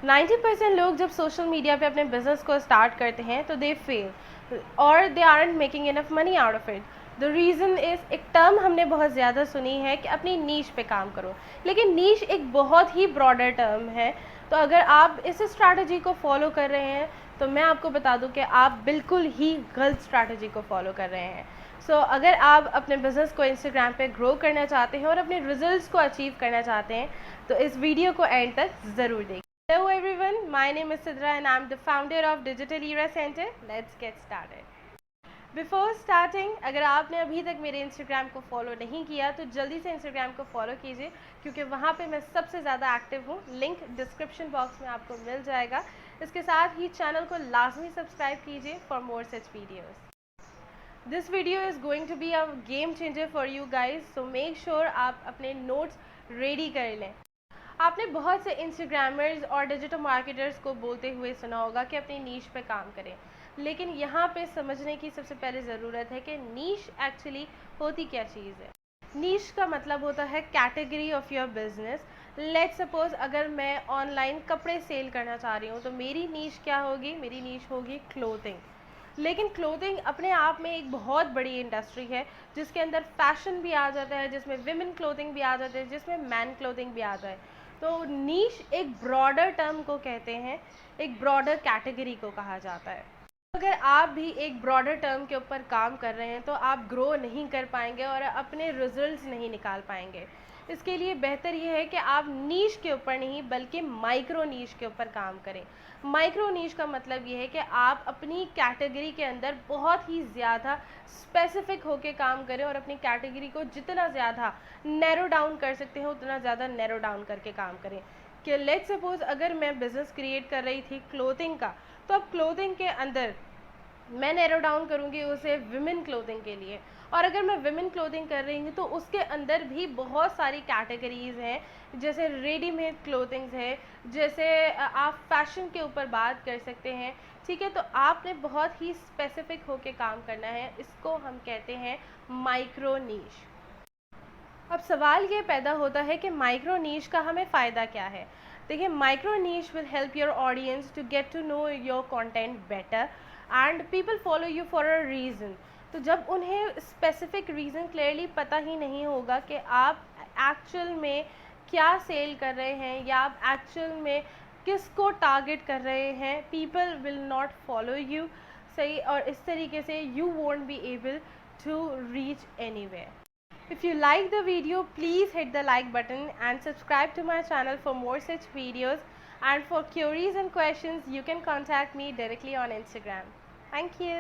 90% लोग जब social media पे अपने बिजनेस को स्टार्ट करते हैं तो दे फेल और they aren't making enough money out of it. The reason is, एक टर्म हमने बहुत ज़्यादा सुनी है कि अपनी नीश पे काम करो, लेकिन नीश एक बहुत ही ब्रॉडर टर्म है। तो अगर आप इस स्ट्रैटेजी को फॉलो कर रहे हैं तो मैं आपको बता दूं कि आप बिल्कुल ही गलत स्ट्रैटेजी को फॉलो कर रहे हैं। अगर आप अपने बिज़नेस को इंस्टाग्राम पे ग्रो करना चाहते हैं और अपने रिजल्ट्स को अचीव करना चाहते हैं तो इस वीडियो को एंड तक ज़रूर देखें। Hello everyone, my name is Sidra and I'm the founder of Digital Era Center. Let's get started. Before starting, अगर आपने अभी तक मेरे इंस्टाग्राम को फॉलो नहीं किया तो जल्दी से इंस्टाग्राम को फॉलो कीजिए, क्योंकि वहाँ पे मैं सबसे ज़्यादा एक्टिव हूँ। लिंक डिस्क्रिप्शन बॉक्स में आपको मिल जाएगा। इसके साथ ही चैनल को लाजमी सब्सक्राइब कीजिए for more such videos. This video is going to be a game changer for you guys, so make sure आप अपने नोट्स रेडी कर लें। आपने बहुत से इंस्टाग्रामर्स और डिजिटल मार्केटर्स को बोलते हुए सुना होगा कि अपनी नीश पे काम करें, लेकिन यहाँ पे समझने की सबसे पहले ज़रूरत है कि नीश एक्चुअली होती क्या चीज़ है। नीश का मतलब होता है category of your business. Let's suppose अगर मैं ऑनलाइन कपड़े सेल करना चाह रही हूँ तो मेरी नीश क्या होगी? मेरी नीश होगी क्लोथिंग। लेकिन क्लोथिंग अपने आप में एक बहुत बड़ी इंडस्ट्री है, जिसके अंदर फैशन भी आ जाता है, जिसमें विमेन क्लोथिंग भी आ जाते हैं, जिसमें मैन क्लोथिंग भी आ जाए। तो नीश एक ब्रॉडर टर्म को कहते हैं, एक ब्रॉडर कैटेगरी को कहा जाता है। अगर आप भी एक ब्रॉडर टर्म के ऊपर काम कर रहे हैं तो आप ग्रो नहीं कर पाएंगे और अपने रिजल्ट्स नहीं निकाल पाएंगे। इसके लिए बेहतर ये है कि आप नीश के ऊपर नहीं बल्कि माइक्रो नीश के ऊपर काम करें। माइक्रो नीश का मतलब ये है कि आप अपनी कैटेगरी के अंदर बहुत ही ज़्यादा स्पेसिफिक होकर काम करें और अपनी कैटेगरी को जितना ज़्यादा नैरो डाउन कर सकते हैं उतना ज़्यादा नैरो डाउन करके काम करें। कि लेट्स सपोज अगर मैं बिज़नेस क्रिएट कर रही थी क्लोथिंग का, तो अब क्लोथिंग के अंदर मैं नैरो डाउन करूँगी उसे विमेन क्लोथिंग के लिए, और अगर मैं विमेन क्लोथिंग कर रही हूँ तो उसके अंदर भी बहुत सारी कैटेगरीज़ हैं, जैसे रेडीमेड क्लोथिंग्स है, जैसे आप फैशन के ऊपर बात कर सकते हैं। ठीक है, तो आपने बहुत ही स्पेसिफिक होके काम करना है। इसको हम कहते हैं माइक्रो नीश। अब सवाल ये पैदा होता है कि माइक्रो नीश का हमें फ़ायदा क्या है। देखिए, micro niche will help your audience to get to know your content better and people follow you for a reason. तो जब उन्हें स्पेसिफिक रीज़न क्लियरली पता ही नहीं होगा कि आप एक्चुअल में क्या सेल कर रहे हैं या आप एक्चुअल में किसको टारगेट कर रहे हैं, people will not follow you. सही, और इस तरीके से you won't be able to reach anywhere. If you like the video, please hit the like button and subscribe to my channel for more such videos. And for queries and questions, you can contact me directly on Instagram. Thank you.